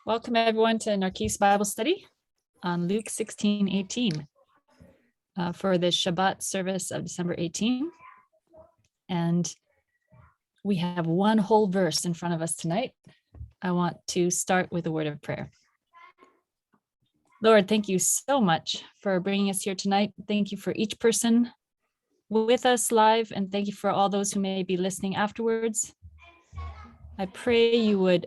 Welcome everyone to Narkis Bible Study on Luke 16:18 for the Shabbat service of December 18. And we have one whole verse in front of us tonight. I want to start with a word of prayer. Lord, thank you so much for bringing us here tonight. Thank you for each person with us live, and thank you for all those who may be listening afterwards. I pray you would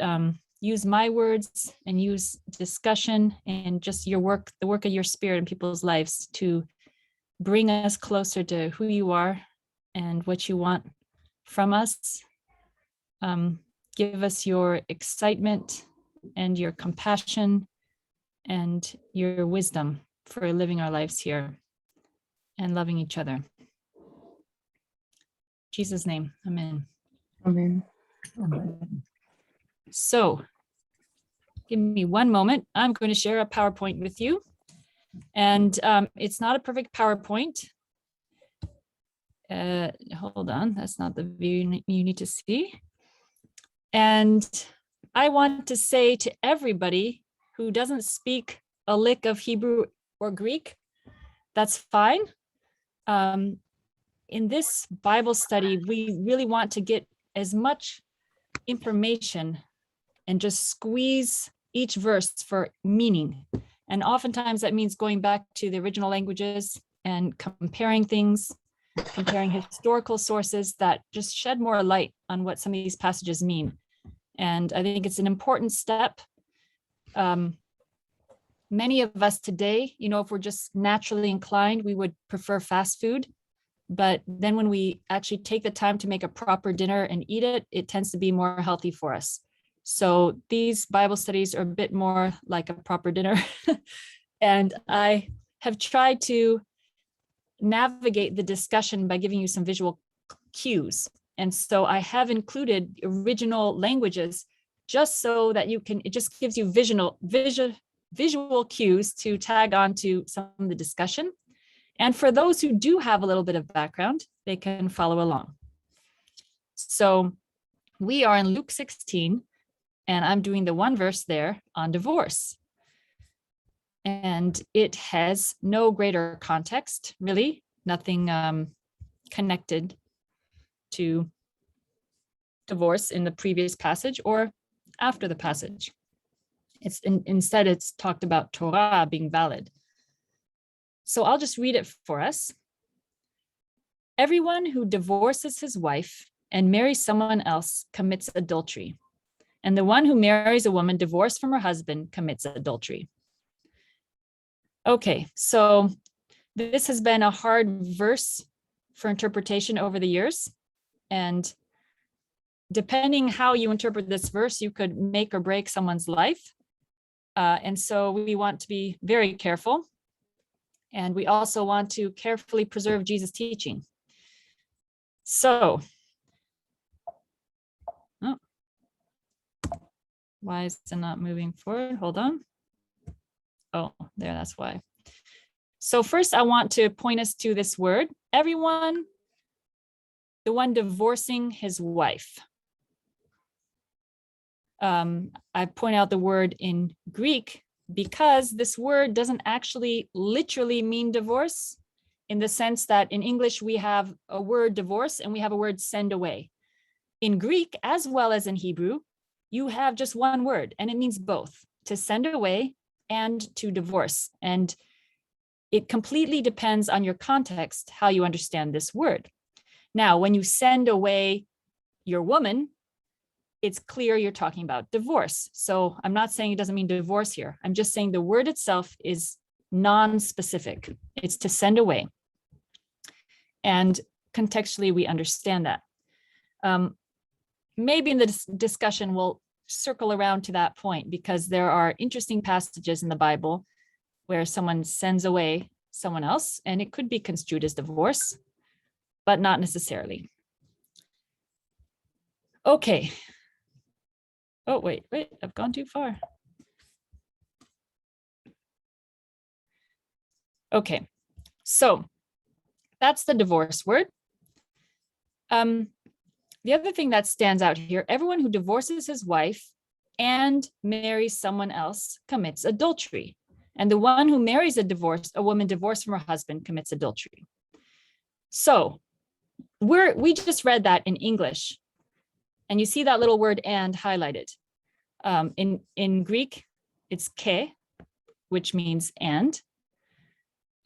use my words and use discussion and just your work, the work of your spirit in people's lives to bring us closer to who you are and what you want from us. Give us your excitement and your compassion and your wisdom for living our lives here and loving each other. In Jesus' name, amen. Amen. So, give me one moment. I'm going to share a PowerPoint with you. And it's not a perfect PowerPoint. Hold on, that's not the view you need to see. And I want to say to everybody who doesn't speak a lick of Hebrew or Greek, that's fine. In this Bible study, we really want to get as much information and just squeeze each verse for meaning. And oftentimes that means going back to the original languages and comparing things, comparing historical sources that just shed more light on what some of these passages mean. And I think it's an important step. Many of us today, if we're just naturally inclined, we would prefer fast food. But then when we actually take the time to make a proper dinner and eat it, it tends to be more healthy for us. So these Bible studies are a bit more like a proper dinner. And I have tried to navigate the discussion by giving you some visual cues. And so I have included original languages just so that it just gives you visual cues to tag on to some of the discussion. And for those who do have a little bit of background, they can follow along. So we are in Luke 16, and I'm doing the one verse there on divorce. And it has no greater context, really, nothing connected to divorce in the previous passage or after the passage. Instead, it's talked about Torah being valid. So I'll just read it for us. Everyone who divorces his wife and marries someone else commits adultery. And the one who marries a woman divorced from her husband commits adultery. Okay, so this has been a hard verse for interpretation over the years. And depending how you interpret this verse, you could make or break someone's life. And so we want to be very careful. And we also want to carefully preserve Jesus' teaching. So, why is it not moving forward? Hold on. Oh, there, that's why. So first I want to point us to this word, everyone, the one divorcing his wife. I point out the word in Greek because this word doesn't actually literally mean divorce, in the sense that in English we have a word divorce and we have a word send away. In Greek, as well as in Hebrew, you have just one word and it means both, to send away and to divorce. And it completely depends on your context, how you understand this word. Now, when you send away your woman, it's clear you're talking about divorce. So I'm not saying it doesn't mean divorce here. I'm just saying the word itself is non-specific. It's to send away. And contextually, we understand that. Maybe in the discussion, we'll circle around to that point because there are interesting passages in the Bible where someone sends away someone else, and it could be construed as divorce, but not necessarily. Okay. Oh, wait, I've gone too far. Okay, so that's the divorce word. The other thing that stands out here, everyone who divorces his wife and marries someone else commits adultery. And the one who marries a woman divorced from her husband commits adultery. So we just read that in English. And you see that little word and highlighted. In Greek, it's ke, which means and.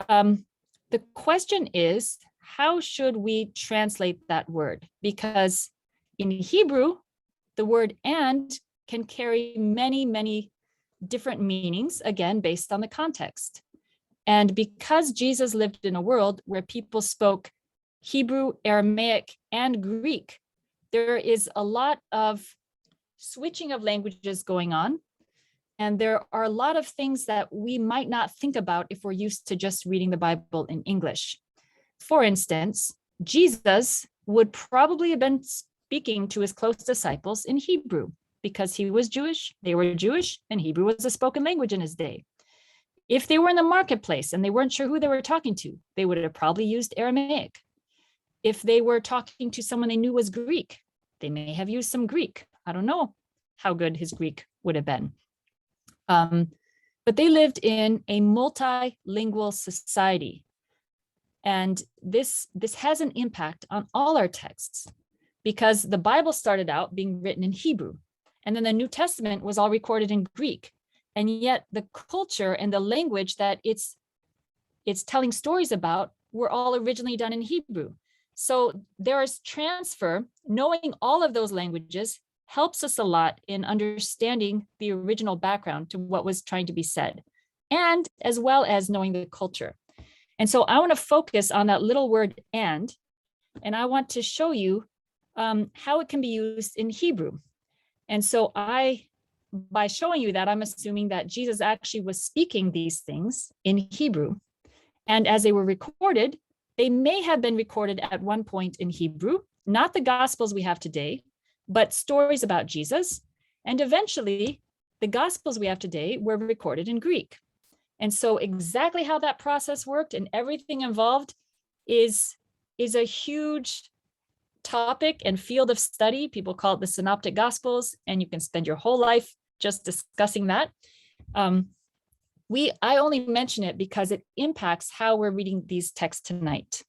The question is, how should we translate that word? Because in Hebrew, the word and can carry many, many different meanings, again, based on the context. And because Jesus lived in a world where people spoke Hebrew, Aramaic, and Greek, there is a lot of switching of languages going on. And there are a lot of things that we might not think about if we're used to just reading the Bible in English. For instance, Jesus would probably have been speaking to his close disciples in Hebrew because he was Jewish, they were Jewish, and Hebrew was a spoken language in his day. If they were in the marketplace and they weren't sure who they were talking to, they would have probably used Aramaic. If they were talking to someone they knew was Greek, they may have used some Greek. I don't know how good his Greek would have been. But they lived in a multilingual society. And this has an impact on all our texts because the Bible started out being written in Hebrew, and then the New Testament was all recorded in Greek. And yet the culture and the language that it's telling stories about were all originally done in Hebrew. So there is transfer. Knowing all of those languages helps us a lot in understanding the original background to what was trying to be said, and as well as knowing the culture. And so I want to focus on that little word and I want to show you how it can be used in Hebrew. And so by showing you that, I'm assuming that Jesus actually was speaking these things in Hebrew. And as they were recorded, they may have been recorded at one point in Hebrew, not the Gospels we have today, but stories about Jesus. And eventually, the Gospels we have today were recorded in Greek. And so exactly how that process worked and everything involved is a huge topic and field of study. People call it the Synoptic Gospels, and you can spend your whole life just discussing that. I only mention it because it impacts how we're reading these texts tonight.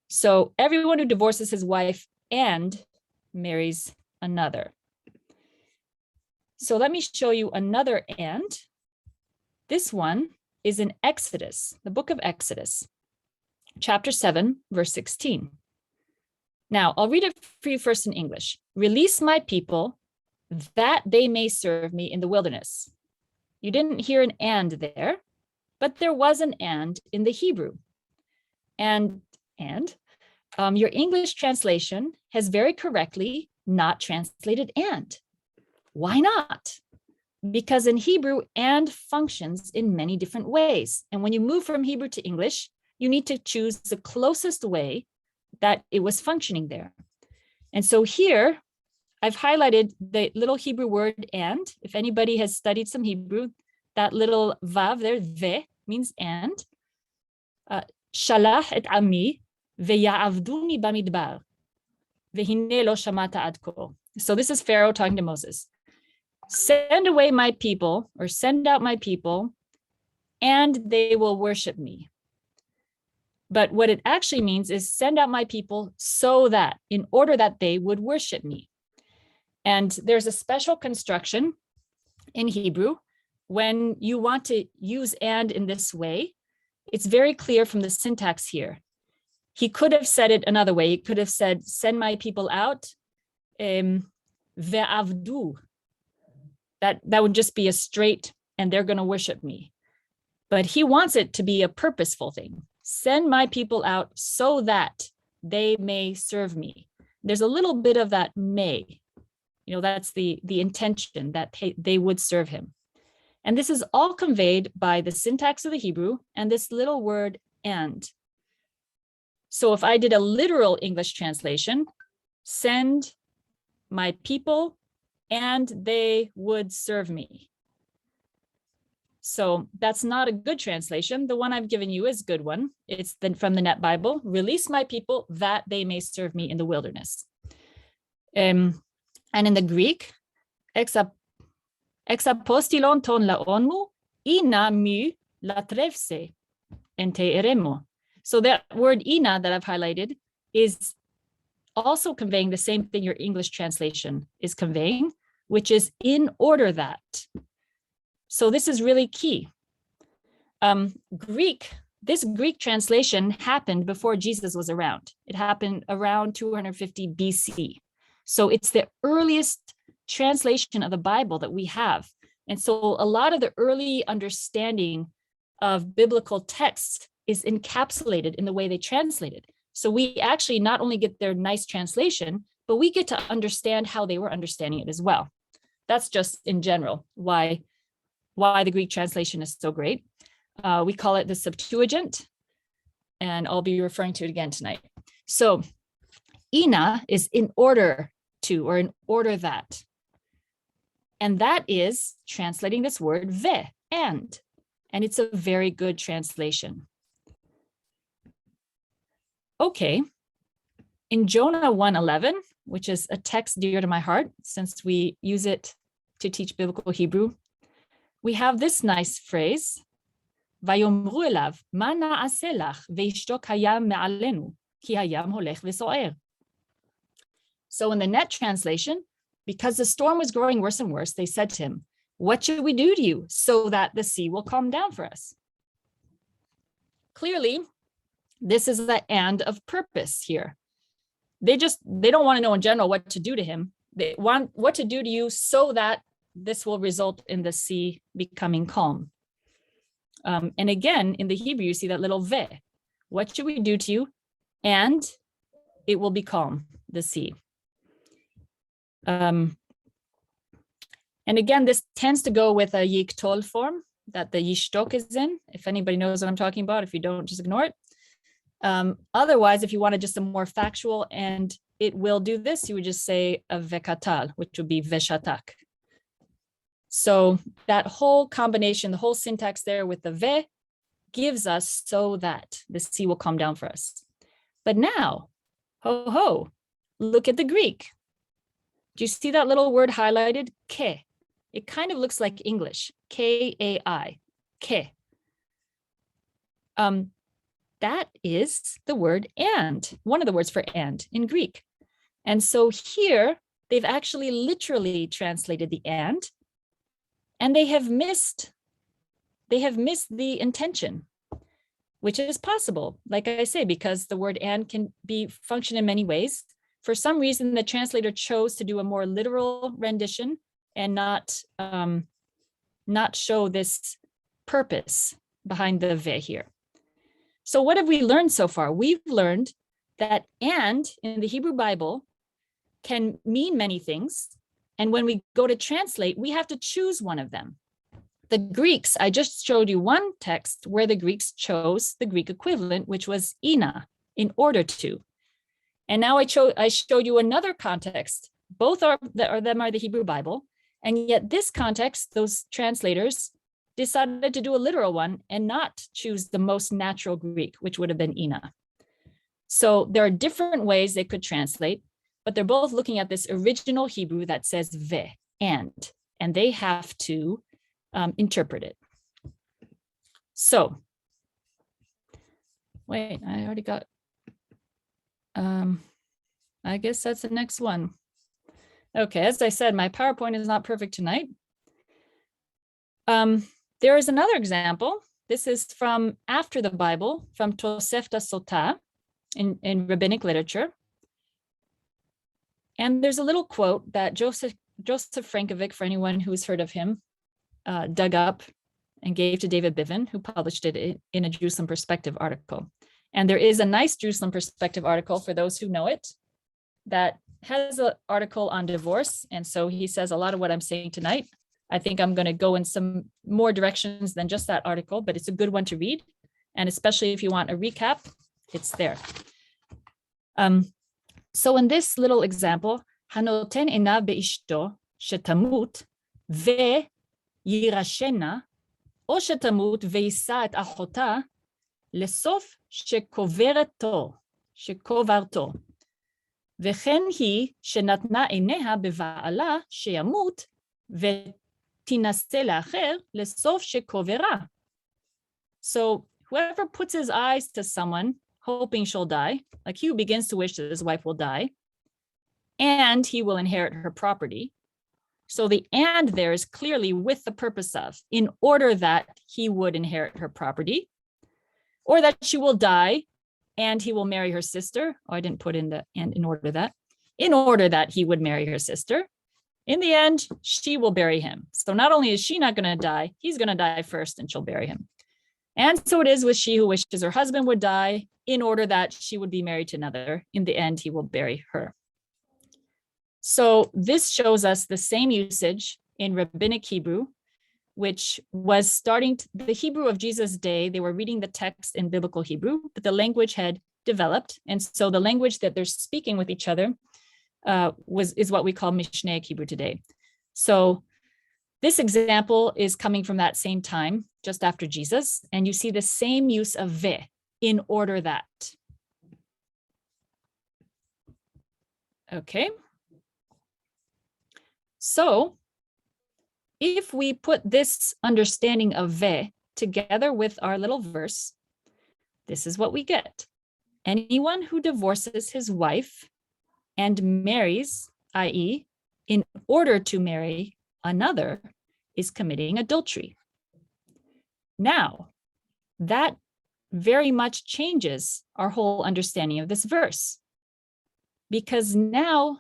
So everyone who divorces his wife and marries another. So let me show you another and. This one is in Exodus, the book of Exodus, chapter 7, verse 16. Now, I'll read it for you first in English. Release my people that they may serve me in the wilderness. You didn't hear an and there, but there was an and in the Hebrew. And your English translation has very correctly not translated and. Why not? Because in Hebrew, and functions in many different ways. And when you move from Hebrew to English, you need to choose the closest way that it was functioning there. And so here, I've highlighted the little Hebrew word and. If anybody has studied some Hebrew, that little vav there, ve, means and. Shalach et ami ve'ya'avduni bamidbar ve'hine lo shamata ad כה. So this is Pharaoh talking to Moses. Send away my people, or send out my people, and they will worship me. But what it actually means is send out my people so that, in order that they would worship me. And there's a special construction in Hebrew when you want to use and in this way. It's very clear from the syntax here. He could have said it another way. He could have said, send my people out, ve'avdu. That would just be a straight, and they're going to worship me. But he wants it to be a purposeful thing. Send my people out so that they may serve me. There's a little bit of that may. That's the intention that they would serve him. And this is all conveyed by the syntax of the Hebrew and this little word and. So if I did a literal English translation, send my people and they would serve me. So that's not a good translation. The one I've given you is a good one. It's from the Net Bible. Release my people that they may serve me in the wilderness. And in the Greek, Exapostilon ton laonmu, ina mu latrevse, ente eremo. So that word ina that I've highlighted is also conveying the same thing your English translation is conveying, which is in order that. So this is really key. This Greek translation happened before Jesus was around. It happened around 250 BC. So it's the earliest translation of the Bible that we have. And so a lot of the early understanding of biblical texts is encapsulated in the way they translated. So we actually not only get their nice translation, but we get to understand how they were understanding it as well. That's just in general why the Greek translation is so great. We call it the Septuagint, and I'll be referring to it again tonight. So ina is in order to, or in order that. And that is translating this word ve, and it's a very good translation. Okay, in Jonah 1:11, which is a text dear to my heart since we use it to teach biblical Hebrew, we have this nice phrase, ויאמרו אליו, מה נעשה לך וישתוק הים מעלינו, כי הים הולך וסוער. So in the Net translation, because the storm was growing worse and worse, they said to him, what should we do to you so that the sea will calm down for us? Clearly, this is the and of purpose here. They don't want to know in general what to do to him. They want what to do to you so that this will result in the sea becoming calm. And again, in the Hebrew, you see that little ve. What should we do to you? And it will be calm, the sea. And again, this tends to go with a yiktol form that the yishtok is in. If anybody knows what I'm talking about, if you don't, just ignore it. Otherwise, if you wanted just a more factual and it will do this, you would just say a vekatal, which would be veshatak. So that whole combination, the whole syntax there with the ve gives us so that the sea will calm down for us. But now, look at the Greek. Do you see that little word highlighted? Ke. It kind of looks like English. K-A-I. Ke. That is the word and, one of the words for and in Greek. And so here, they've actually literally translated the and they have missed the intention, which is possible, like I say, because the word and can be function in many ways. For some reason, the translator chose to do a more literal rendition and not show this purpose behind the ve here. So what have we learned so far? We've learned that and in the Hebrew Bible can mean many things. And when we go to translate, we have to choose one of them. The Greeks, I just showed you one text where the Greeks chose the Greek equivalent, which was ina, in order to. And now I showed you another context. Both of them are the Hebrew Bible. And yet this context, those translators decided to do a literal one and not choose the most natural Greek, which would have been ina. So there are different ways they could translate, but they're both looking at this original Hebrew that says ve, and they have to interpret it. So, wait, I already got, I guess that's the next one. Okay, as I said, my PowerPoint is not perfect tonight. There is another example. This is from after the Bible, from Tosefta Sotah in rabbinic literature. And there's a little quote that Joseph Frankovic, for anyone who's heard of him, dug up and gave to David Bivin, who published it in a Jerusalem Perspective article. And there is a nice Jerusalem Perspective article for those who know it that has an article on divorce. And so he says a lot of what I'm saying tonight. I think I'm going to go in some more directions than just that article, but it's a good one to read. And especially if you want a recap, it's there. So in this little example, hanoten ina beishto shetamut ve yirashena o shetamut veisa et achota lesof shekovarto וכן היא שנתנה עיניה בבעלה שימות ותתאווה תינשא לאחר לסוף שקוברה. So whoever puts his eyes to someone hoping she'll die, like he who begins to wish that his wife will die, and he will inherit her property. So the and there is clearly with the purpose of, in order that he would inherit her property, or that she will die and he will marry her sister. Oh, I didn't put in the and in order that he would marry her sister. In the end, she will bury him. So not only is she not going to die, he's going to die first and she'll bury him. And so it is with she who wishes her husband would die in order that she would be married to another. In the end, he will bury her. So this shows us the same usage in rabbinic Hebrew, which was the Hebrew of Jesus' day. They were reading the text in biblical Hebrew, but the language had developed. And so the language that they're speaking with each other is what we call Mishnaic Hebrew today. So this example is coming from that same time, just after Jesus, and you see the same use of ve, in order that. Okay. So if we put this understanding of ve together with our little verse, this is what we get. Anyone who divorces his wife and marries, i.e., in order to marry another, is committing adultery. Now, that very much changes our whole understanding of this verse, because now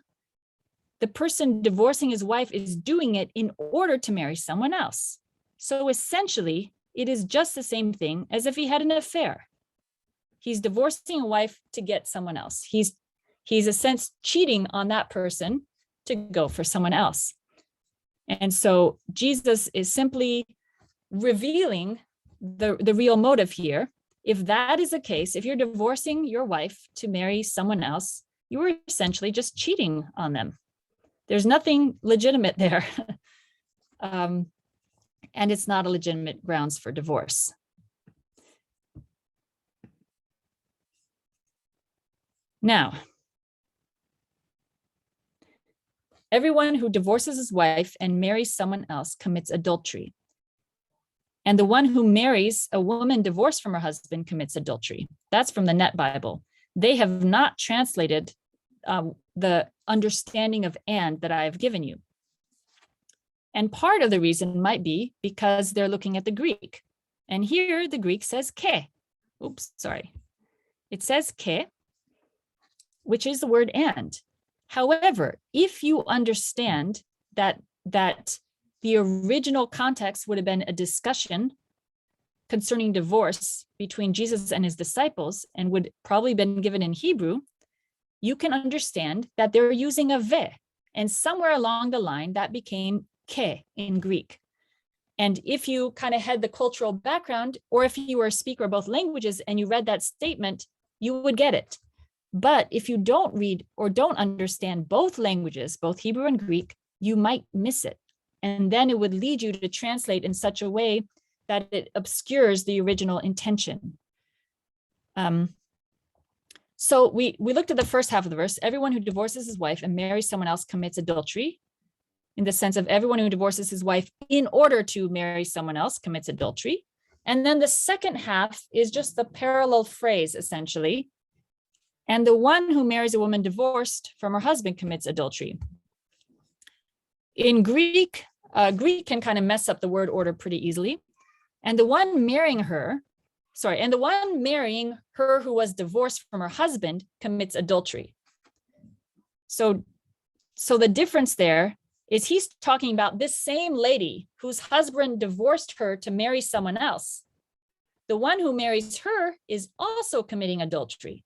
the person divorcing his wife is doing it in order to marry someone else. So essentially, it is just the same thing as if he had an affair. He's divorcing a wife to get someone else. He's in a sense cheating on that person to go for someone else. And so Jesus is simply revealing the real motive here. If that is the case, if you're divorcing your wife to marry someone else, you are essentially just cheating on them. There's nothing legitimate there. And it's not a legitimate grounds for divorce. Now, everyone who divorces his wife and marries someone else commits adultery. And the one who marries a woman divorced from her husband commits adultery. That's from the Net Bible. They have not translated the understanding of and that I have given you. And part of the reason might be because they're looking at the Greek. And here the Greek says ke. Oops, sorry. It says ke, which is the word and. However, if you understand that the original context would have been a discussion concerning divorce between Jesus and his disciples and would probably been given in Hebrew, you can understand that they're using a ve, and somewhere along the line that became ke in Greek. And if you kind of had the cultural background, or if you were a speaker of both languages and you read that statement, you would get it. But if you don't read or don't understand both languages, both Hebrew and Greek, you might miss it. And then it would lead you to translate in such a way that it obscures the original intention. So we looked at the first half of the verse. Everyone who divorces his wife and marries someone else commits adultery, in the sense of everyone who divorces his wife in order to marry someone else commits adultery. And then the second half is just the parallel phrase, essentially. And the one who marries a woman divorced from her husband commits adultery. In Greek, Greek can kind of mess up the word order pretty easily. And the one marrying her who was divorced from her husband commits adultery. So the difference there is he's talking about this same lady whose husband divorced her to marry someone else. The one who marries her is also committing adultery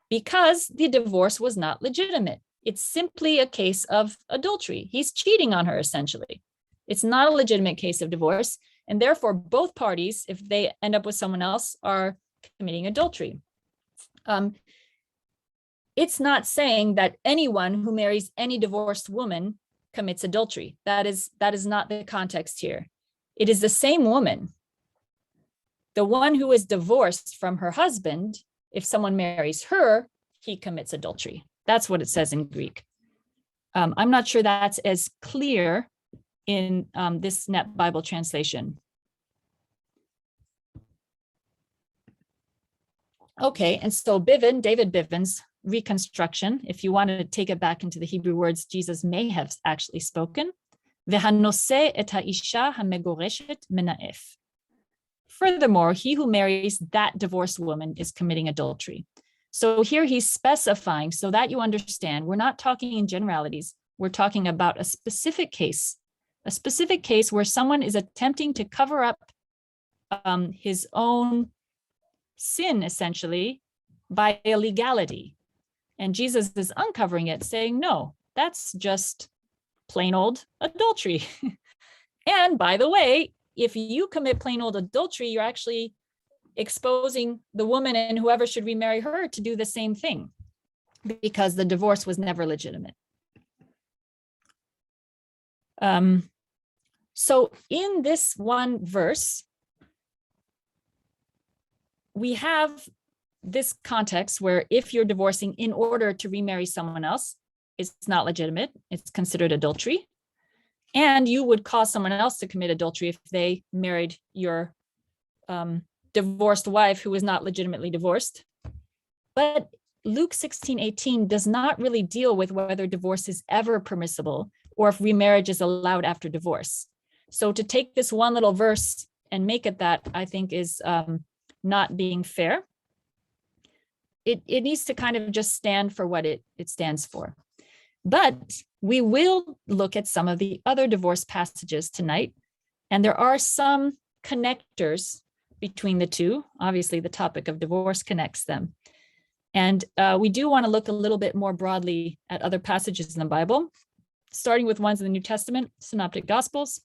because the divorce was not legitimate. It's simply a case of adultery. He's cheating on her, essentially. It's not a legitimate case of divorce. And therefore, both parties, if they end up with someone else, are committing adultery. It's not saying that anyone who marries any divorced woman commits adultery. That is not the context here. It is the same woman. The one who is divorced from her husband, if someone marries her, he commits adultery. That's what it says in Greek. I'm not sure that's as clear in this Net Bible translation. Okay, and so Bivin, David Bivin's reconstruction, if you want to take it back into the Hebrew words Jesus may have actually spoken, V'hanose et ha'isha ha'megoreshet mena'ef. Furthermore, he who marries that divorced woman is committing adultery. So here he's specifying so that you understand, we're not talking in generalities. We're talking about a specific case where someone is attempting to cover up his own sin, essentially, by illegality. And Jesus is uncovering it, saying, no, that's just plain old adultery. And by the way, if you commit plain old adultery, you're actually exposing the woman and whoever should remarry her to do the same thing, because the divorce was never legitimate. So in this one verse, we have this context where if you're divorcing in order to remarry someone else, it's not legitimate. It's considered adultery. And you would cause someone else to commit adultery if they married your divorced wife who is not legitimately divorced. But Luke 16:18 does not really deal with whether divorce is ever permissible or if remarriage is allowed after divorce. So to take this one little verse and make it that, I think is not being fair. It needs to kind of just stand for what it stands for. But we will look at some of the other divorce passages tonight, and there are some connectors between the two. Obviously, the topic of divorce connects them. And we do want to look a little bit more broadly at other passages in the Bible, starting with ones in the New Testament, Synoptic Gospels.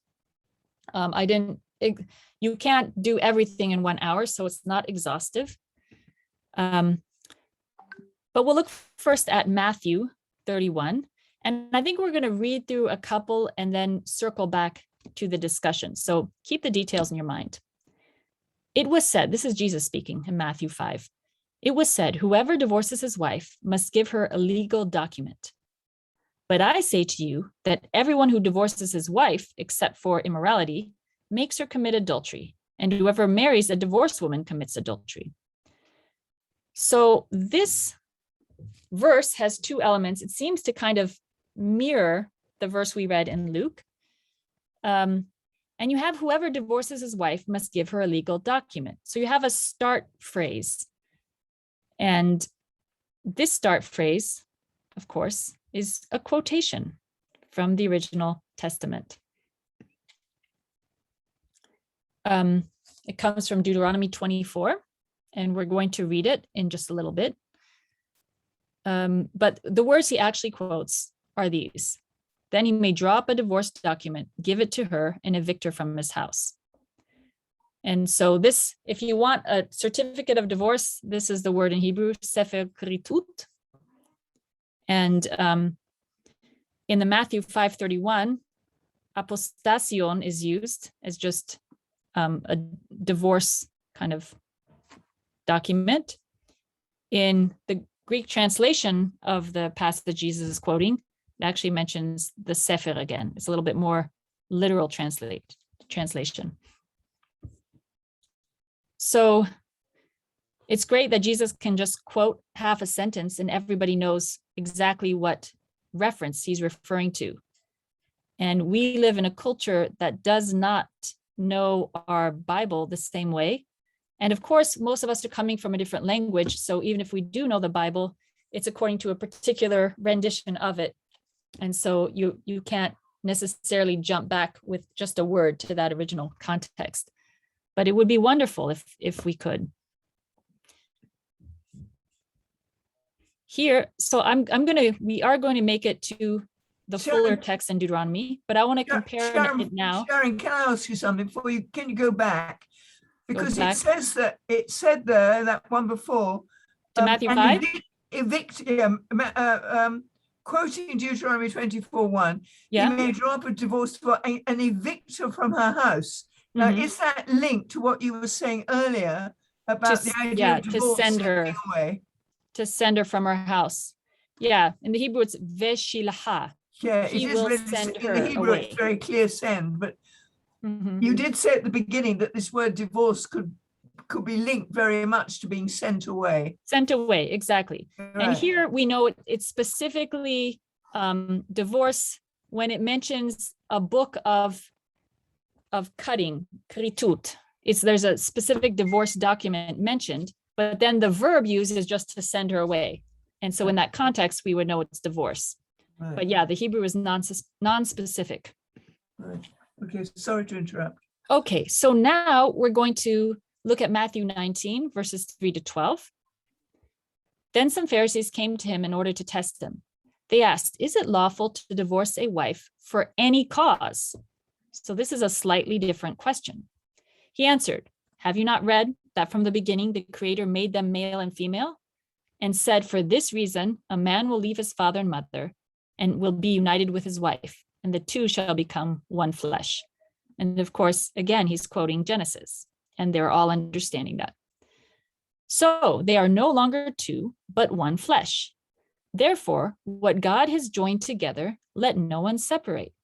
You can't do everything in 1 hour, so it's not exhaustive. But we'll look first at Matthew 31. And I think we're going to read through a couple and then circle back to the discussion. So keep the details in your mind. It was said, this is Jesus speaking in Matthew 5. It was said, whoever divorces his wife must give her a legal document. But I say to you that everyone who divorces his wife, except for immorality, makes her commit adultery. And whoever marries a divorced woman commits adultery. So this verse has two elements. It seems to kind of mirror the verse we read in Luke. And you have whoever divorces his wife must give her a legal document. So you have a start phrase. And this start phrase, of course, is a quotation from the original Testament. It comes from Deuteronomy 24, and we're going to read it in just a little bit. But the words he actually quotes are these. Then he may draw up a divorce document, give it to her, and evict her from his house. And so this, if you want a certificate of divorce, this is the word in Hebrew, sefer kritut. And in the Matthew 5:31, apostasion is used as just a divorce kind of document. In the Greek translation of the passage Jesus is quoting, it actually mentions the sefer again. It's a little bit more literal translation. So it's great that Jesus can just quote half a sentence and everybody knows exactly what reference he's referring to. And we live in a culture that does not know our Bible the same way. And of course, most of us are coming from a different language. So even if we do know the Bible, it's according to a particular rendition of it. And so you can't necessarily jump back with just a word to that original context. But it would be wonderful if we could. Here, so we are going to make it to the fuller text in Deuteronomy, but I want to compare it now. Sharon, can I ask you something before you, can you go back? Because it says that, it said there, that one before. To Matthew 5? Quoting Deuteronomy 24:1, yeah. You may draw up a divorce for and evict her from her house. Now, is that linked to what you were saying earlier about the idea of divorce, to send her away? To send her from her house. Yeah, in the Hebrew it's veshilaha. Yeah, he it is will really, send in her the Hebrew, away. it's very clear send, but Mhm. you did say at the beginning that this word divorce could be linked very much to being sent away. Sent away, exactly. Right. And here we know it's specifically divorce when it mentions a book of cutting, kritut. There's a specific divorce document mentioned, but then the verb used is just to send her away. And so in that context, we would know it's divorce. Right. But yeah, the Hebrew is non-specific. Right. Okay, sorry to interrupt. Okay, so now we're going to look at Matthew 19, verses 3 to 12. Then some Pharisees came to him in order to test him. They asked, "Is it lawful to divorce a wife for any cause?" So this is a slightly different question. He answered, "Have you not read that from the beginning the Creator made them male and female, and said, for this reason, a man will leave his father and mother and will be united with his wife, and the two shall become one flesh." And of course, again, he's quoting Genesis, and they're all understanding that. So they are no longer two, but one flesh. Therefore, what God has joined together, let no one separate.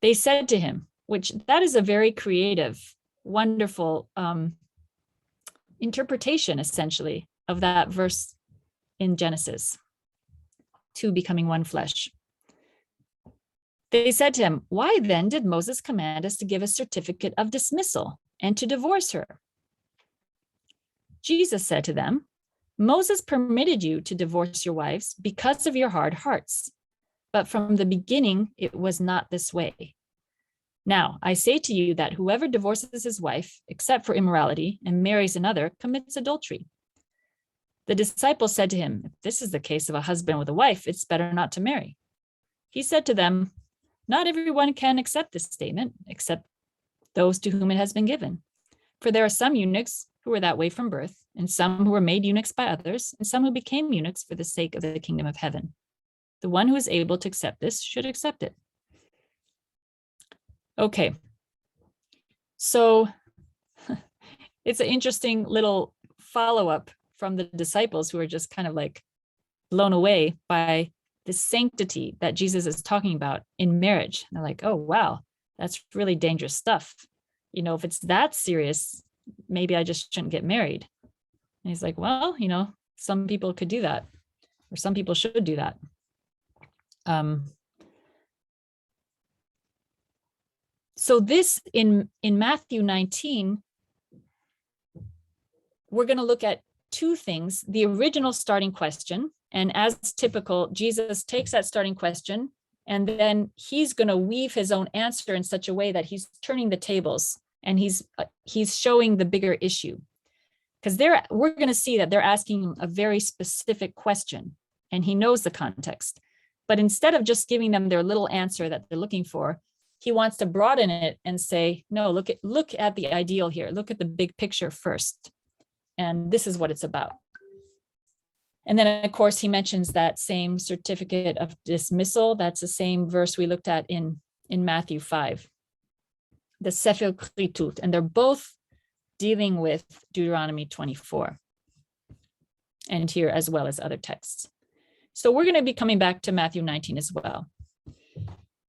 They said to him, which that is a very creative, wonderful interpretation, essentially, of that verse in Genesis, two becoming one flesh. They said to him, "Why then did Moses command us to give a certificate of dismissal and to divorce her?" Jesus said to them, "Moses permitted you to divorce your wives because of your hard hearts, but from the beginning it was not this way. Now, I say to you that whoever divorces his wife, except for immorality, and marries another, commits adultery." The disciples said to him, "If this is the case of a husband with a wife, it's better not to marry." He said to them, "Not everyone can accept this statement, except those to whom it has been given. For there are some eunuchs who were that way from birth, and some who were made eunuchs by others, and some who became eunuchs for the sake of the kingdom of heaven. The one who is able to accept this should accept it." Okay, so it's an interesting little follow-up from the disciples who are just kind of like blown away by the sanctity that Jesus is talking about in marriage. And they're like, "Oh, wow, that's really dangerous stuff. You know, if it's that serious, maybe I just shouldn't get married." And he's like, "Well, you know, some people could do that, or some people should do that." So this in Matthew 19, we're going to look at two things: the original starting question, and as typical, Jesus takes that starting question and then he's going to weave his own answer in such a way that he's turning the tables and he's showing the bigger issue, because we're going to see that they're asking a very specific question and he knows the context. But instead of just giving them their little answer that they're looking for, he wants to broaden it and say, "No, look at the ideal here. Look at the big picture first. And this is what it's about." And then, of course, he mentions that same certificate of dismissal. That's the same verse we looked at in Matthew 5, the Sefer Kritut. And they're both dealing with Deuteronomy 24, and here as well as other texts. So we're going to be coming back to Matthew 19 as well.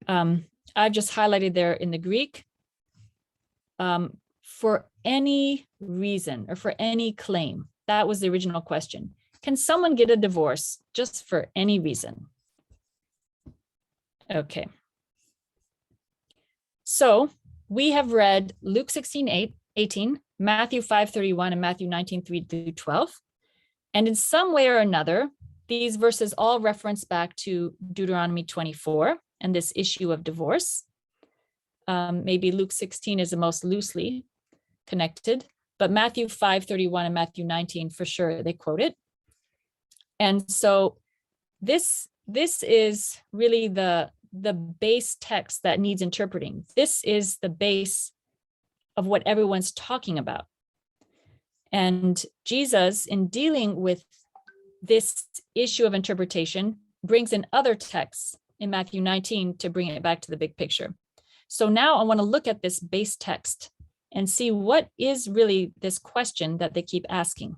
I've just highlighted there in the Greek, for any reason or for any claim. That was the original question. Can someone get a divorce just for any reason? Okay. So we have read Luke 16:18, Matthew 5:31, and Matthew 19:3-12. And in some way or another, these verses all reference back to Deuteronomy 24 and this issue of divorce. Maybe Luke 16 is the most loosely connected, but Matthew 5:31 and Matthew 19, for sure, they quote it. And so this is really the base text that needs interpreting. This is the base of what everyone's talking about. And Jesus, in dealing with this issue of interpretation, brings in other texts in Matthew 19 to bring it back to the big picture. So now I want to look at this base text and see what is really this question that they keep asking.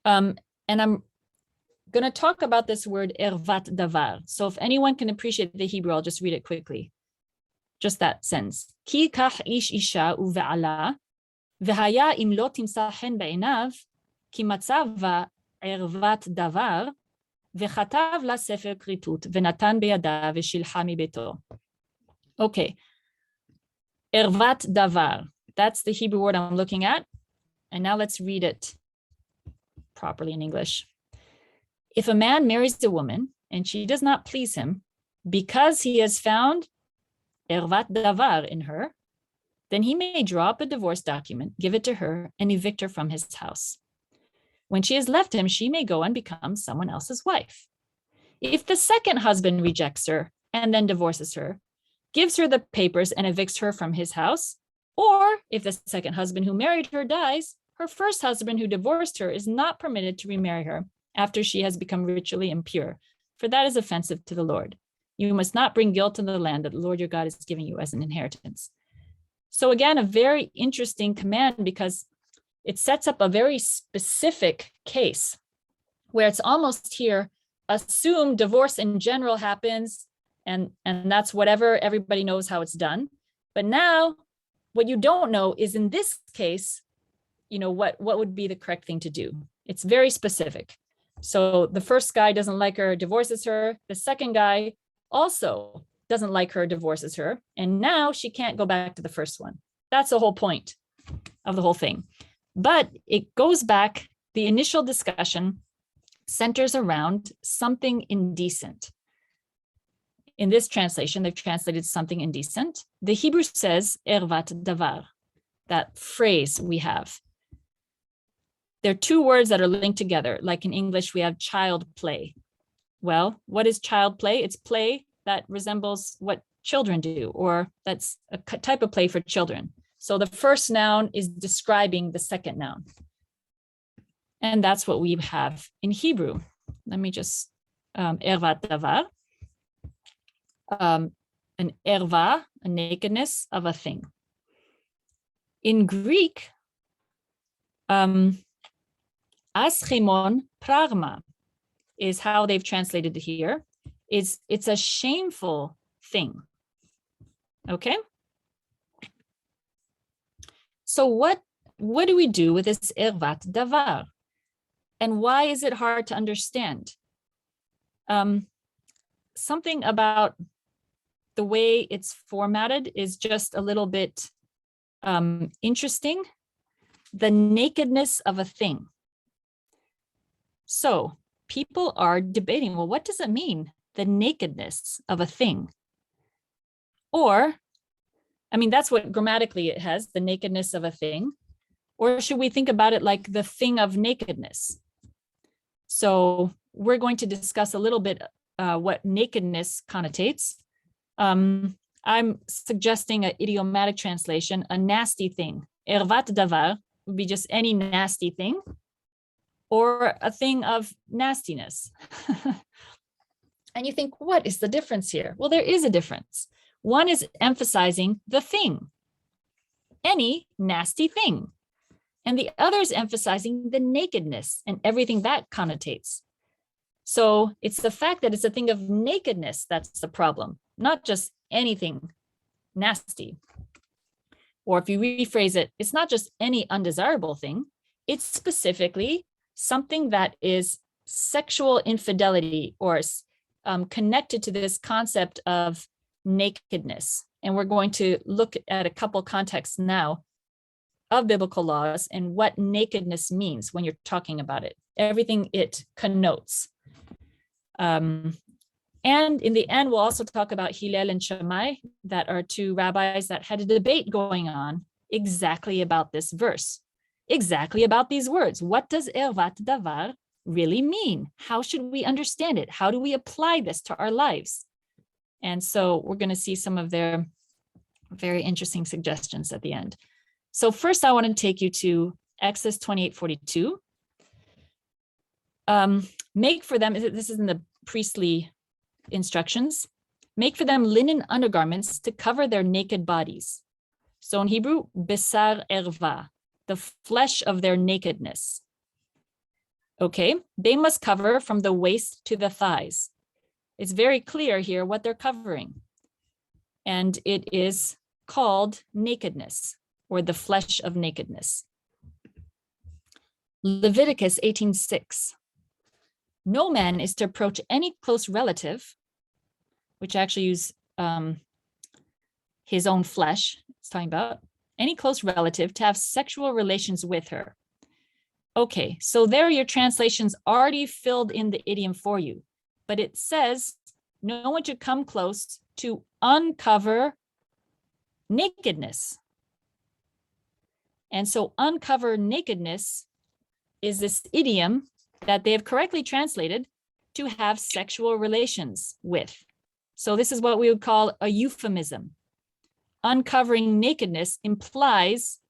And going to talk about this word ervat davar. So if anyone can appreciate the Hebrew, I'll just read it quickly. Just that sentence. Ki kach ish isha uve'ala, v'haya im lo timsa hen be'inav, ki matzava ervat davar, v'chatav la sefer kritut, v'natan beyada v'shilcha mi beto. Okay. Ervat davar. That's the Hebrew word I'm looking at. And now let's read it properly in English. If a man marries a woman and she does not please him because he has found ervat davar in her, then he may draw up a divorce document, give it to her, and evict her from his house. When she has left him, she may go and become someone else's wife. If the second husband rejects her and then divorces her, gives her the papers and evicts her from his house, or if the second husband who married her dies, her first husband who divorced her is not permitted to remarry her after she has become ritually impure, for that is offensive to the Lord. You must not bring guilt to the land that the Lord your God is giving you as an inheritance. So again, a very interesting command because it sets up a very specific case where it's almost here, assume divorce in general happens and that's whatever, everybody knows how it's done. But now what you don't know is in this case, what would be the correct thing to do? It's very specific. So the first guy doesn't like her, divorces her. The second guy also doesn't like her, divorces her. And now she can't go back to the first one. That's the whole point of the whole thing. But it goes back, the initial discussion centers around something indecent. In this translation, they've translated something indecent. The Hebrew says ervat davar, that phrase we have. There are two words that are linked together. Like in English, we have child play. Well, what is child play? It's play that resembles what children do, or that's a type of play for children. So the first noun is describing the second noun. And that's what we have in Hebrew. Let me just, ervat davar. An erva, a nakedness of a thing. In Greek, aschemon pragma is how they've translated it here. It's a shameful thing. Okay? So what do we do with this ervat davar? And why is it hard to understand? Something about the way it's formatted is just a little bit interesting. The nakedness of a thing. So people are debating, well, what does it mean? The nakedness of a thing. Or, that's what grammatically it has, the nakedness of a thing. Or should we think about it like the thing of nakedness? So we're going to discuss a little bit what nakedness connotates. I'm suggesting an idiomatic translation, a nasty thing. Ervat davar would be just any nasty thing, or a thing of nastiness. And you think, what is the difference here? Well, there is a difference. One is emphasizing the thing, any nasty thing. And the other is emphasizing the nakedness and everything that connotates. So it's the fact that it's a thing of nakedness that's the problem, not just anything nasty. Or if you rephrase it, it's not just any undesirable thing. It's specifically something that is sexual infidelity or connected to this concept of nakedness. And we're going to look at a couple contexts now of biblical laws and what nakedness means when you're talking about it, everything it connotes. And in the end, we'll also talk about Hillel and Shammai, that are two rabbis that had a debate going on exactly about this verse, exactly about these words. What does ervat davar really mean? How should we understand it? How do we apply this to our lives? And so we're going to see some of their very interesting suggestions at the end. So first, I want to take you to Exodus 28:42. Make for them, this is in the priestly instructions, make for them linen undergarments to cover their naked bodies. So in Hebrew, besar erva, the flesh of their nakedness. Okay, they must cover from the waist to the thighs. It's very clear here what they're covering. And it is called nakedness, or the flesh of nakedness. Leviticus 18:6. No man is to approach any close relative, which actually use his own flesh, it's talking about, any close relative to have sexual relations with her. Okay, so there your translation's already filled in the idiom for you, but it says no one should come close to uncover nakedness. And so uncover nakedness is this idiom that they have correctly translated to have sexual relations with. So this is what we would call a euphemism. Uncovering nakedness implies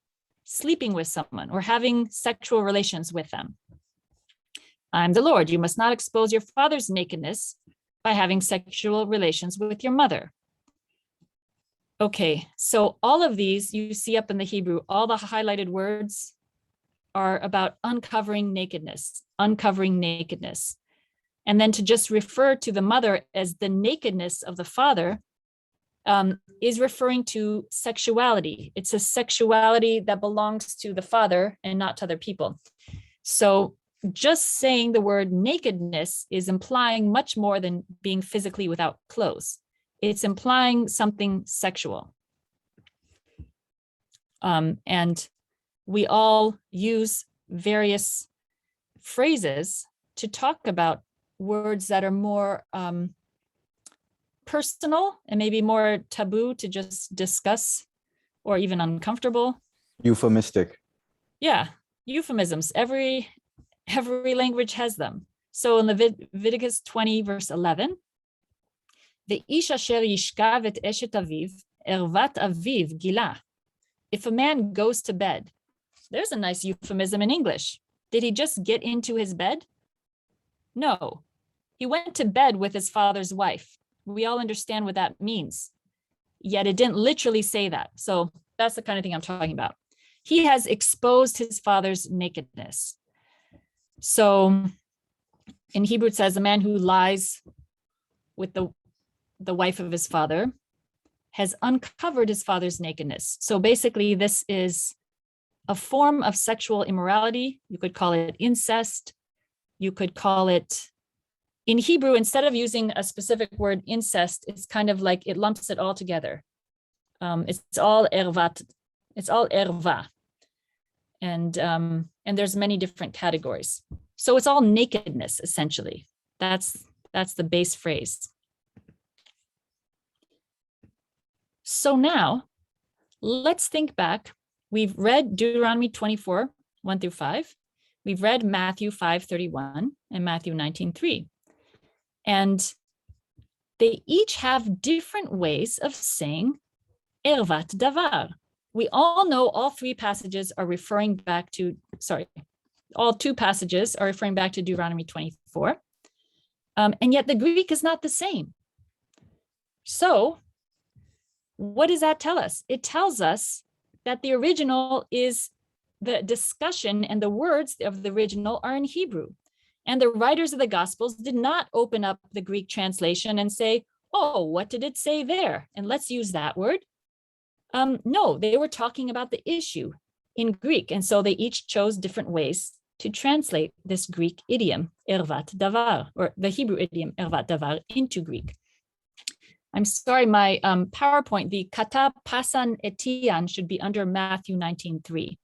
sleeping with someone or having sexual relations with them. I'm the Lord. You must not expose your father's nakedness by having sexual relations with your mother. Okay, so all of these you see up in the Hebrew, all the highlighted words are about uncovering nakedness, uncovering nakedness. And then to just refer to the mother as the nakedness of the father is referring to sexuality. It's a sexuality that belongs to the father and not to other people. So just saying the word nakedness is implying much more than being physically without clothes. It's implying something sexual. And we all use various phrases to talk about words that are more personal and maybe more taboo to just discuss or even uncomfortable. Euphemistic. Yeah, euphemisms. Every language has them. So in Leviticus 20, verse 11, Ve'ish asher yishkav et eshet aviv, ervat aviv gilah. If a man goes to bed, there's a nice euphemism in English. Did he just get into his bed? No, he went to bed with his father's wife. We all understand what that means. Yet it didn't literally say that. So that's the kind of thing I'm talking about. He has exposed his father's nakedness. So in Hebrew, it says a man who lies with the wife of his father has uncovered his father's nakedness. So basically, this is a form of sexual immorality. You could call it incest. You could call it, in Hebrew, instead of using a specific word, incest, it's kind of like it lumps it all together. It's all ervat. It's all erva. And there's many different categories. So it's all nakedness, essentially. That's the base phrase. So now, let's think back. We've read Deuteronomy 24, 1 through 5. We've read Matthew 5:31 and Matthew 19:3. And they each have different ways of saying ervat davar. We all know all three passages are referring back to, all two passages are referring back to Deuteronomy 24. And yet the Greek is not the same. So what does that tell us? It tells us that the original is the discussion and the words of the original are in Hebrew. And the writers of the Gospels did not open up the Greek translation and say, oh, what did it say there? And let's use that word. No, they were talking about the issue in Greek. And so they each chose different ways to translate this Greek idiom, ervat davar, or the Hebrew idiom, ervat davar, into Greek. I'm sorry, my PowerPoint, the kata pasan etian should be under Matthew 19:3.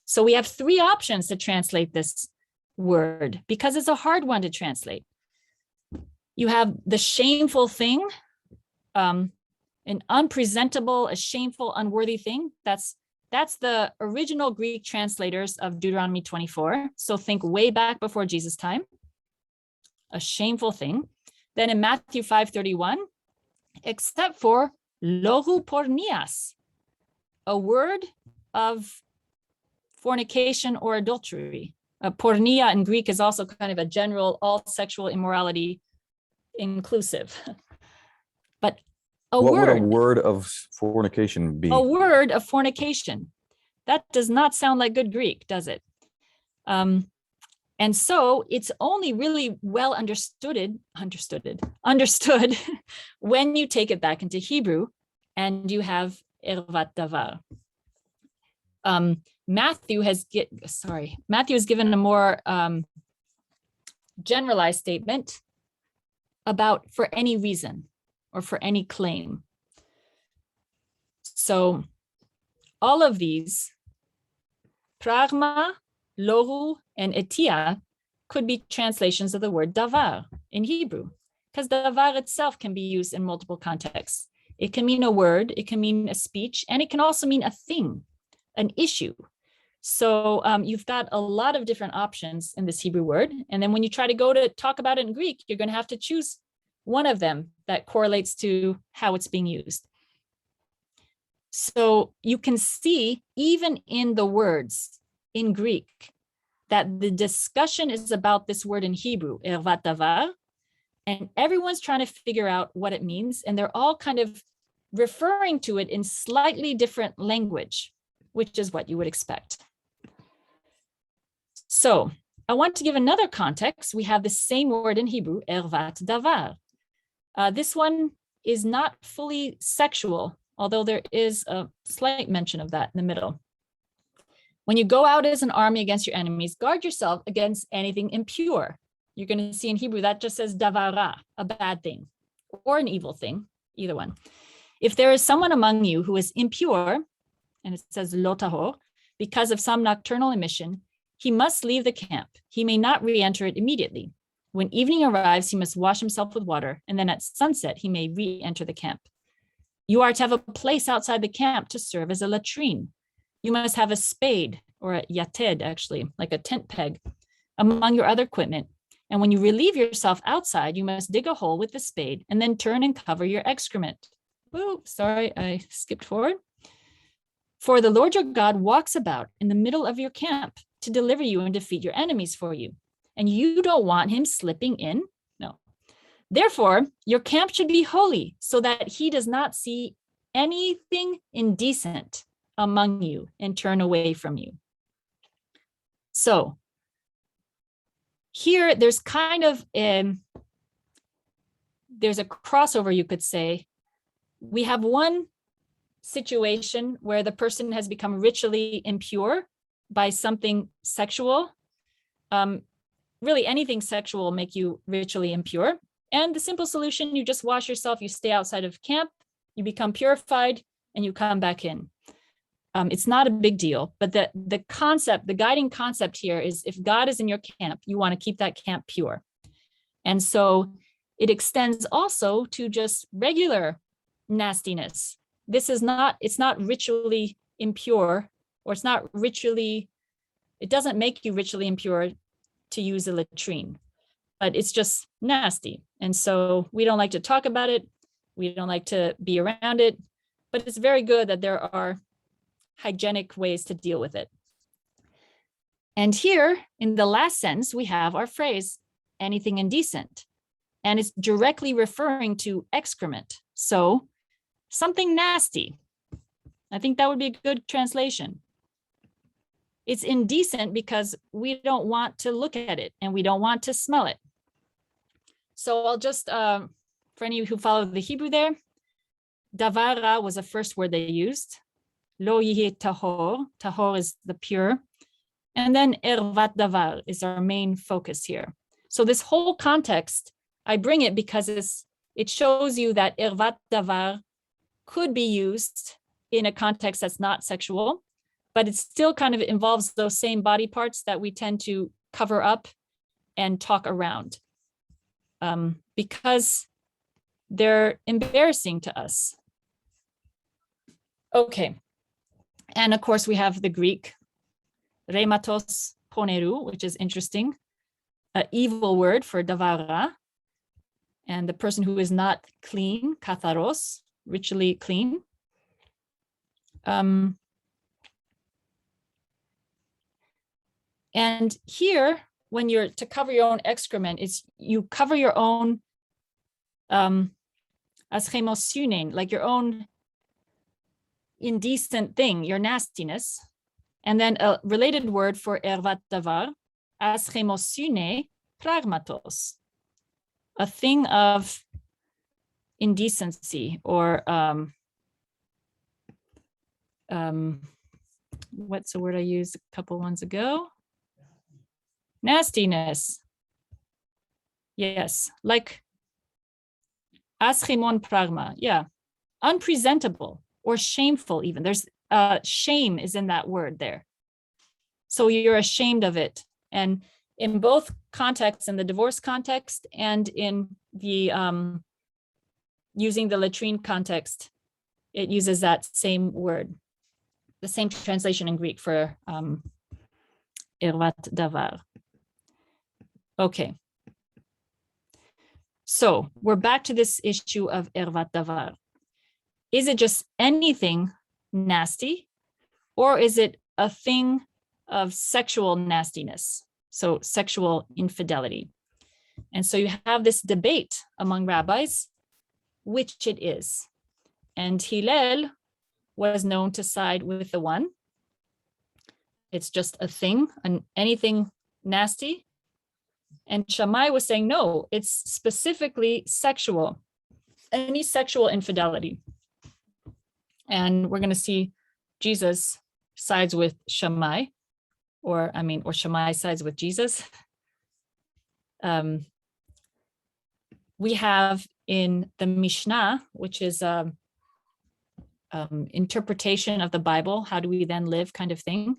So we have three options to translate this word because it's a hard one to translate. You have the shameful thing, an unpresentable, a shameful, unworthy thing. That's the original Greek translators of Deuteronomy 24. So think way back before Jesus' time, a shameful thing. Then in Matthew 5:31, except for loru pornias, a word of fornication or adultery. Pornia in Greek is also kind of a general, all sexual immorality inclusive. But what would a word of fornication be? A word of fornication. That does not sound like good Greek, does it? And so it's only really well understood when you take it back into Hebrew and you have ervat davar. Matthew has given a more generalized statement about for any reason or for any claim. So all of these, pragma, loru, and etia, could be translations of the word davar in Hebrew, because davar itself can be used in multiple contexts. It can mean a word, it can mean a speech, and it can also mean a thing, an issue. So you've got a lot of different options in this Hebrew word. And then when you try to go to talk about it in Greek, you're going to have to choose one of them that correlates to how it's being used. So you can see even in the words in Greek that the discussion is about this word in Hebrew, ervat davar, and everyone's trying to figure out what it means. And they're all kind of referring to it in slightly different language, which is what you would expect. So I want to give another context. We have the same word in Hebrew, ervat davar. This one is not fully sexual, although there is a slight mention of that in the middle. When you go out as an army against your enemies, guard yourself against anything impure. You're going to see in Hebrew that just says davara, a bad thing, or an evil thing, either one. If there is someone among you who is impure, and it says lo tahor, because of some nocturnal emission, he must leave the camp. He may not re-enter it immediately. When evening arrives, he must wash himself with water, and then at sunset, he may re-enter the camp. You are to have a place outside the camp to serve as a latrine. You must have a spade, or a yated actually, like a tent peg, among your other equipment. And when you relieve yourself outside, you must dig a hole with the spade and then turn and cover your excrement. Whoa, sorry, I skipped forward. For the Lord your God walks about in the middle of your camp to deliver you and defeat your enemies for you. And you don't want him slipping in? No. Therefore, your camp should be holy so that he does not see anything indecent among you and turn away from you. So here there's kind of there's a crossover, you could say. We have one situation where the person has become ritually impure by something sexual. Really anything sexual will make you ritually impure. And the simple solution, you just wash yourself, you stay outside of camp, you become purified, and you come back in. It's not a big deal, but the concept, the guiding concept here is if God is in your camp, you want to keep that camp pure. And so it extends also to just regular nastiness. It's not ritually impure, or it's not ritually, it doesn't make you ritually impure to use a latrine, but it's just nasty. And so we don't like to talk about it. We don't like to be around it, but it's very good that there are hygienic ways to deal with it. And here in the last sentence, we have our phrase, anything indecent, and it's directly referring to excrement. So something nasty. I think that would be a good translation. It's indecent because we don't want to look at it and we don't want to smell it. So I'll just, for any who follow the Hebrew there, davara was the first word they used. Lo yihi tahor, tahor is the pure. And then ervat davar is our main focus here. So this whole context, I bring it because it shows you that ervat davar could be used in a context that's not sexual, but it still kind of involves those same body parts that we tend to cover up and talk around because they're embarrassing to us. Okay. And of course, we have the Greek rematos poneru, which is interesting, an evil word for davara, and the person who is not clean, katharos, ritually clean. And here, when you're to cover your own excrement, it's you cover your own aschemosunen, like your own indecent thing, your nastiness. And then a related word for ervat davar, aschemosune pragmatos, a thing of indecency, or what's the word I used a couple ones ago? Nastiness. Yes, like aschemon pragma, yeah, unpresentable or shameful even. There's shame is in that word there. So you're ashamed of it. And in both contexts, in the divorce context and in the using the latrine context, it uses that same word, the same translation in Greek for ervat davar. Okay. So we're back to this issue of ervat davar. Is it just anything nasty, or is it a thing of sexual nastiness? So sexual infidelity. And so you have this debate among rabbis, which it is. And Hillel was known to side with the one. It's just a thing, anything nasty. And Shammai was saying, no, it's specifically sexual, any sexual infidelity. And we're going to see Jesus sides with Shammai, or Shammai sides with Jesus. We have in the Mishnah, which is interpretation of the Bible, how do we then live kind of thing.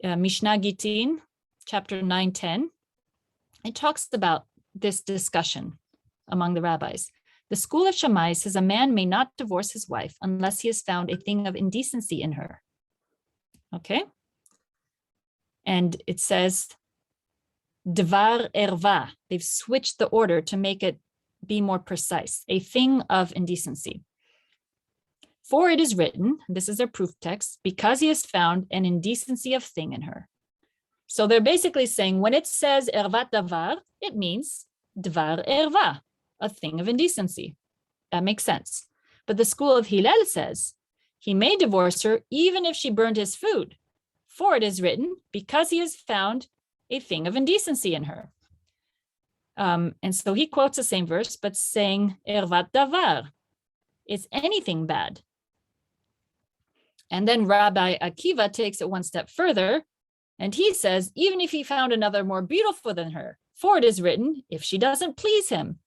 Mishnah Gitin, chapter 9-10, it talks about this discussion among the rabbis. The school of Shammai says a man may not divorce his wife unless he has found a thing of indecency in her. Okay? And it says, Dvar erva. They've switched the order to make it be more precise. A thing of indecency. For it is written, this is their proof text, because he has found an indecency of thing in her. So they're basically saying when it says ervat davar, it means dvar erva, a thing of indecency. That makes sense. But the school of Hillel says he may divorce her even if she burned his food. For it is written, because he has found a thing of indecency in her. And so he quotes the same verse, but saying ervat davar, it's anything bad. And then Rabbi Akiva takes it one step further, and he says, even if he found another more beautiful than her, for it is written, if she doesn't please him.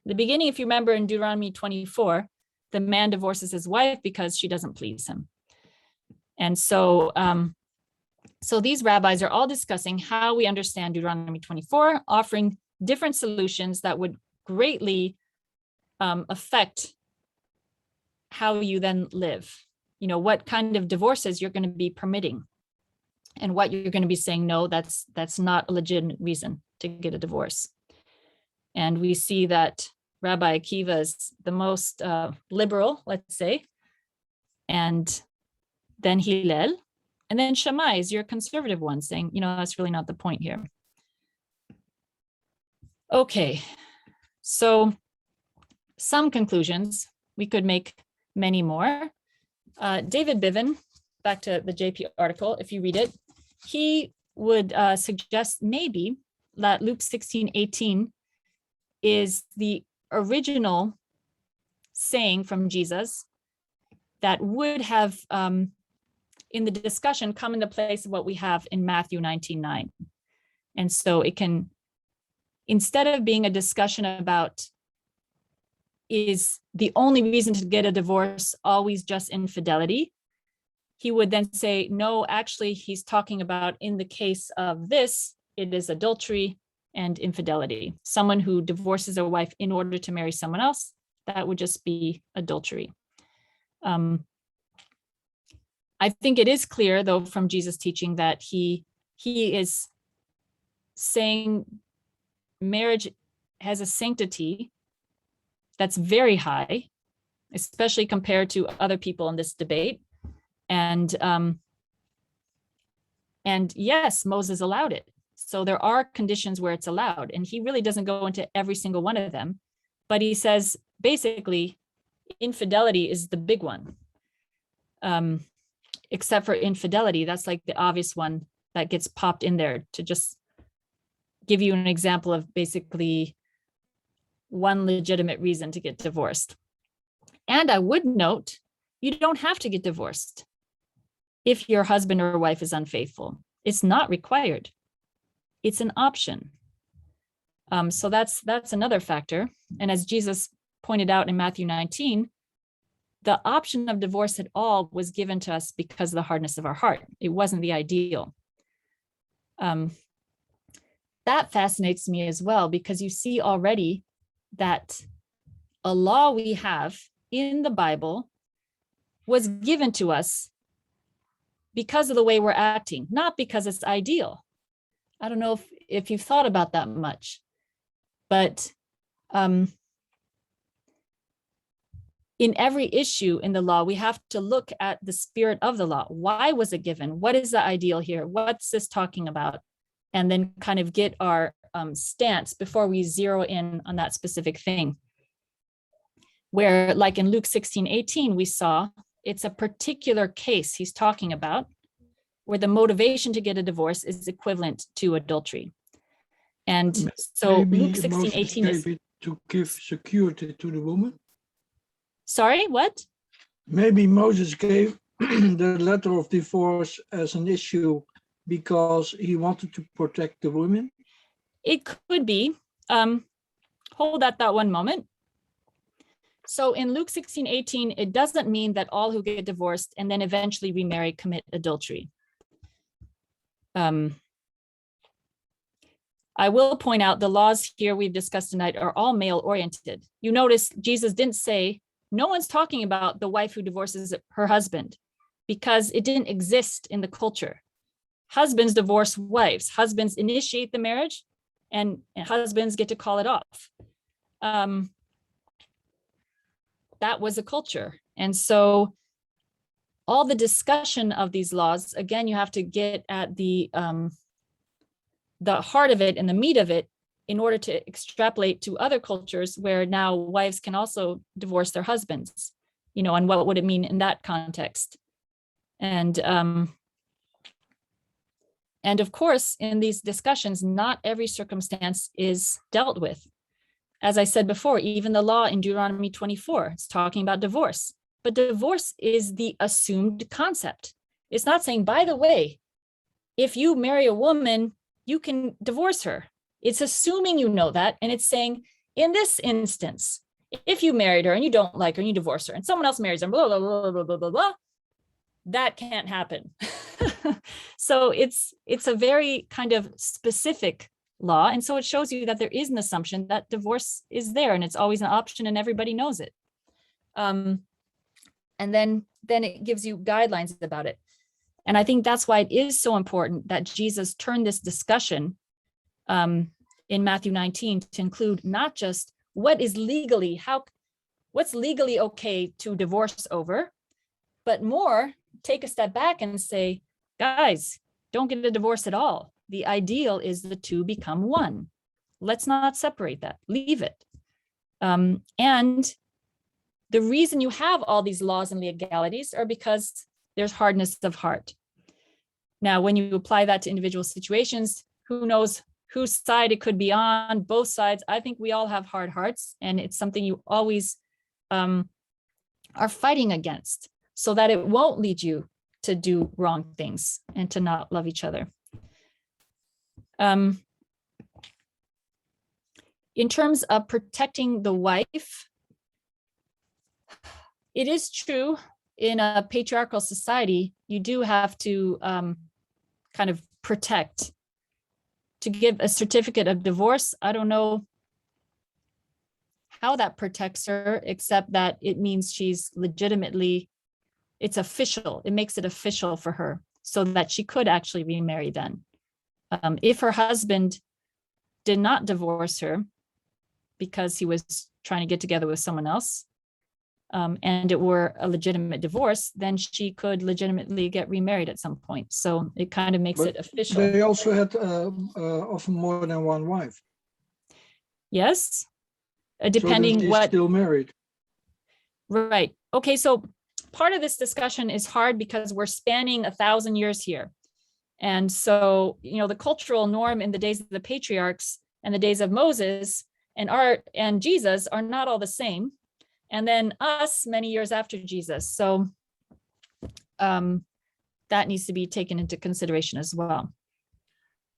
The beginning, if you remember in Deuteronomy 24, the man divorces his wife because she doesn't please him. And so, so these rabbis are all discussing how we understand Deuteronomy 24, offering different solutions that would greatly affect how you then live. You know, what kind of divorces you're going to be permitting and what you're going to be saying, no, that's not a legitimate reason to get a divorce. And we see that Rabbi Akiva is the most liberal, let's say, and then Hillel, and then Shammai is your conservative one, saying, you know, that's really not the point here. Okay, so some conclusions, we could make many more. David Bivin, back to the JP article, if you read it, he would suggest maybe that Luke 16:18 is the original saying from Jesus that would have, in the discussion, come in the place of what we have in Matthew 19:9. And so it can, instead of being a discussion about is the only reason to get a divorce always just infidelity, he would then say, no, actually, he's talking about in the case of this, it is adultery and infidelity. Someone who divorces a wife in order to marry someone else, that would just be adultery. I think it is clear, though, from Jesus' teaching that he is saying marriage has a sanctity that's very high, especially compared to other people in this debate. And yes, Moses allowed it. So there are conditions where it's allowed, and he really doesn't go into every single one of them, but he says basically infidelity is the big one. Except for infidelity, that's like the obvious one that gets popped in there to just give you an example of basically one legitimate reason to get divorced. And I would note, you don't have to get divorced if your husband or wife is unfaithful. It's not required. It's an option. So that's another factor. And as Jesus pointed out in Matthew 19, the option of divorce at all was given to us because of the hardness of our heart. It wasn't the ideal. That fascinates me as well, because you see already that a law we have in the Bible was given to us because of the way we're acting, not because it's ideal. I don't know if you've thought about that much, but in every issue in the law, we have to look at the spirit of the law. Why was it given? What is the ideal here? What's this talking about? And then kind of get our stance before we zero in on that specific thing. Where, like in Luke 16:18, we saw it's a particular case he's talking about where the motivation to get a divorce is equivalent to adultery. And so maybe Luke 16:18 is to give security to the woman. Sorry, what? Maybe Moses gave the letter of divorce as an issue because he wanted to protect the women. It could be. Hold that thought one moment. So in Luke 16:18, it doesn't mean that all who get divorced and then eventually remarry commit adultery. I will point out the laws here we've discussed tonight are all male oriented. You notice Jesus didn't say, no one's talking about the wife who divorces her husband, because it didn't exist in the culture. Husbands divorce wives. Husbands initiate the marriage, and husbands get to call it off. That was a culture. And so all the discussion of these laws, again, you have to get at the heart of it and the meat of it in order to extrapolate to other cultures where now wives can also divorce their husbands, and what would it mean in that context? And of course, in these discussions, not every circumstance is dealt with. As I said before, even the law in Deuteronomy 24, it's talking about divorce. But divorce is the assumed concept. It's not saying, by the way, if you marry a woman, you can divorce her. It's assuming you know that. And it's saying, in this instance, if you married her and you don't like her and you divorce her and someone else marries her, blah, blah, blah, blah, blah, blah, blah, that can't happen. So it's a very kind of specific law. And so it shows you that there is an assumption that divorce is there and it's always an option and everybody knows it. And then it gives you guidelines about it. And I think that's why it is so important that Jesus turned this discussion in Matthew 19 to include not just what's legally okay to divorce over, but more take a step back and say, guys, don't get a divorce at all. The ideal is the two become one. Let's not separate that, leave it. And the reason you have all these laws and legalities are because there's hardness of heart. Now, when you apply that to individual situations, who knows whose side it could be on, both sides. I think we all have hard hearts, and it's something you always are fighting against so that it won't lead you to do wrong things and to not love each other. In terms of protecting the wife, it is true in a patriarchal society, you do have to kind of protect. To give a certificate of divorce, I don't know how that protects her, except that it means she's legitimately, it's official. It makes it official for her so that she could actually remarry then. If her husband did not divorce her because he was trying to get together with someone else, and it were a legitimate divorce, then she could legitimately get remarried at some point. So it kind of makes it official. They also had often more than one wife. Yes, depending so what. Still married. Right. Okay. So part of this discussion is hard because we're spanning 1,000 years here. And so, the cultural norm in the days of the patriarchs and the days of Moses and Jesus are not all the same. And then us many years after Jesus. So that needs to be taken into consideration as well.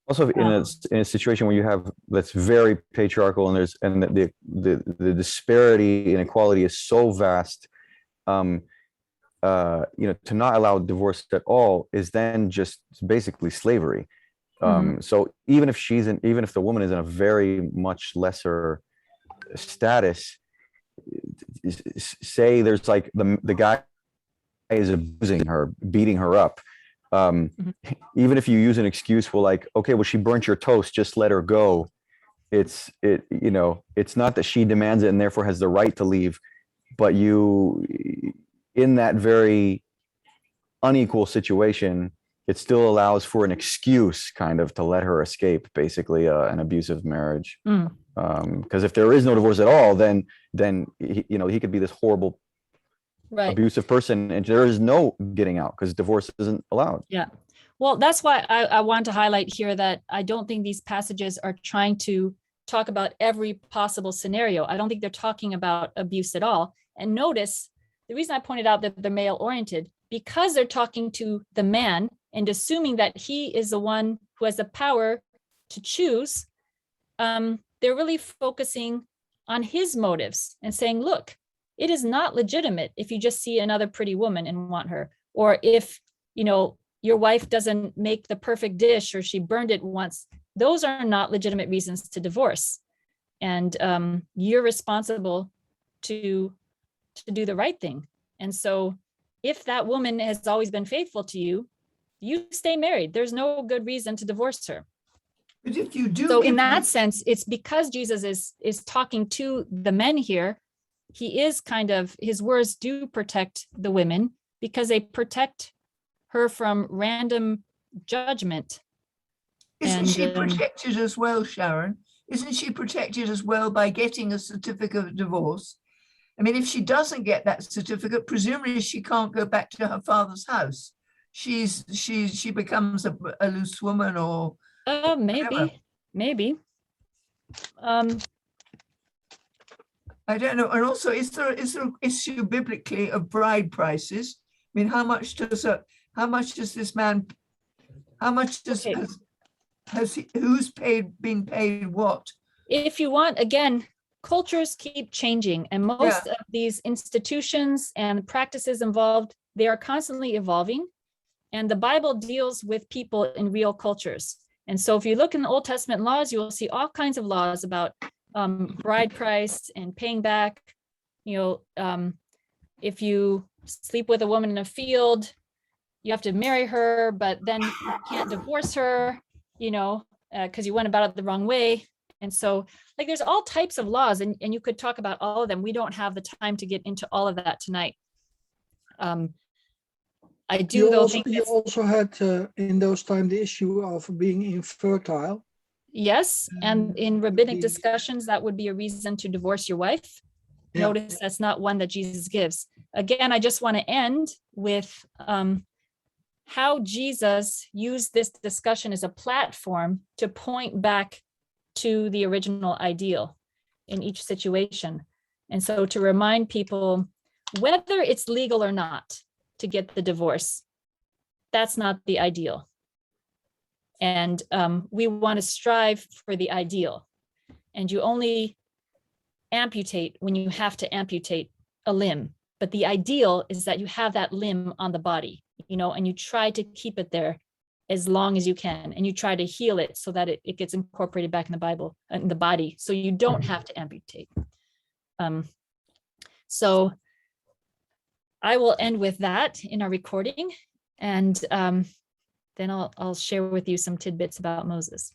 Also, in a situation where you have that's very patriarchal and the disparity in equality is so vast, to not allow divorce at all is then just basically slavery. So even if the woman is in a very much lesser status, say there's like the guy is abusing her, beating her up. Even if you use an excuse, well, like, okay, well, she burnt your toast, just let her go. It's not that she demands it and therefore has the right to leave, but you, in that very unequal situation, it still allows for an excuse kind of to let her escape basically an abusive marriage. Because if there is no divorce at all, then he could be this horrible abusive person and there is no getting out because divorce isn't allowed. Yeah. Well, that's why I want to highlight here that I don't think these passages are trying to talk about every possible scenario. I don't think they're talking about abuse at all. And notice the reason I pointed out that they're male oriented, because they're talking to the man and assuming that he is the one who has the power to choose, they're really focusing on his motives and saying, look, it is not legitimate if you just see another pretty woman and want her, or if, your wife doesn't make the perfect dish or she burned it once. Those are not legitimate reasons to divorce. And you're responsible to do the right thing. And so if that woman has always been faithful to you, you stay married. There's no good reason to divorce her. But if you do, so in that sense, it's because Jesus is talking to the men here. He is his words do protect the women because they protect her from random judgment. Isn't she protected as well, Sharon? Isn't she protected as well by getting a certificate of divorce? I mean, if she doesn't get that certificate, presumably she can't go back to her father's house. She becomes a loose woman or maybe. I don't know. And also, is there an issue biblically of bride prices? I mean, how much does this man? How much does who's been paid what? If you want, again, cultures keep changing, and most of these institutions and practices involved, they are constantly evolving. And the Bible deals with people in real cultures. And so if you look in the Old Testament laws, you will see all kinds of laws about bride price and paying back. If you sleep with a woman in a field, you have to marry her, but then you can't divorce her, because you went about it the wrong way. And so there's all types of laws, and you could talk about all of them. We don't have the time to get into all of that tonight. I do though think you also had in those times the issue of being infertile. Yes, and in rabbinic discussions, that would be a reason to divorce your wife. Yeah. Notice that's not one that Jesus gives. Again, I just want to end with how Jesus used this discussion as a platform to point back to the original ideal in each situation. And so to remind people, whether it's legal or not to get the divorce, that's not the ideal. And we want to strive for the ideal. And you only amputate when you have to amputate a limb. But the ideal is that you have that limb on the body, and you try to keep it there as long as you can. And you try to heal it so that it gets incorporated back in the body. So you don't have to amputate. So I will end with that in our recording. And then I'll share with you some tidbits about Moses.